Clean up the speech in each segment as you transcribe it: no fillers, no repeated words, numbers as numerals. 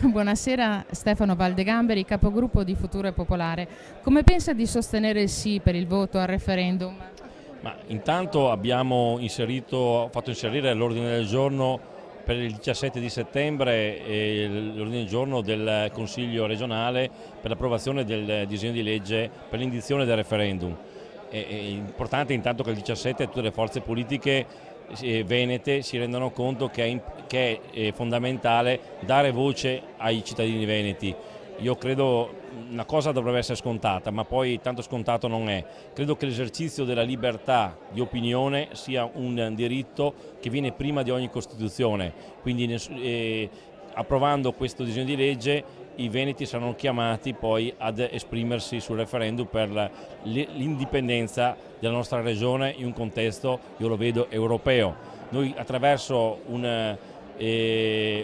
Buonasera, Stefano Valdegamberi, capogruppo di Futuro e Popolare. Come pensa di sostenere il sì per il voto al referendum? Ma intanto abbiamo fatto inserire all'ordine del giorno per il 17 di settembre l'ordine del giorno del Consiglio regionale per l'approvazione del disegno di legge per l'indizione del referendum. È importante intanto che il 17 tutte le forze politiche venete si rendano conto che è fondamentale dare voce ai cittadini veneti. Io credo una cosa dovrebbe essere scontata, ma poi tanto scontato non è. Credo che l'esercizio della libertà di opinione sia un diritto che viene prima di ogni Costituzione, quindi approvando questo disegno di legge i veneti saranno chiamati poi ad esprimersi sul referendum per l'indipendenza della nostra regione in un contesto, io lo vedo, europeo. Noi attraverso un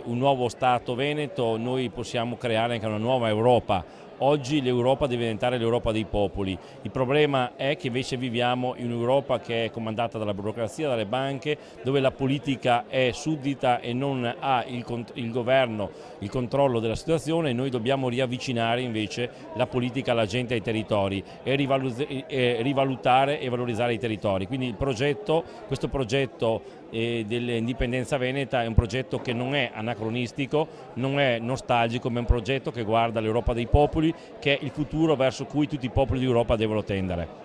nuovo Stato veneto noi possiamo creare anche una nuova Europa. Oggi l'Europa deve diventare l'Europa dei popoli, il problema è che invece viviamo in un'Europa che è comandata dalla burocrazia, dalle banche, dove la politica è suddita e non ha il governo, il controllo della situazione, e noi dobbiamo riavvicinare invece la politica alla gente, ai territori e rivalutare e valorizzare i territori. Quindi questo progetto dell'indipendenza veneta è un progetto che non è anacronistico, non è nostalgico, ma è un progetto che guarda l'Europa dei popoli, che è il futuro verso cui tutti i popoli d'Europa devono tendere.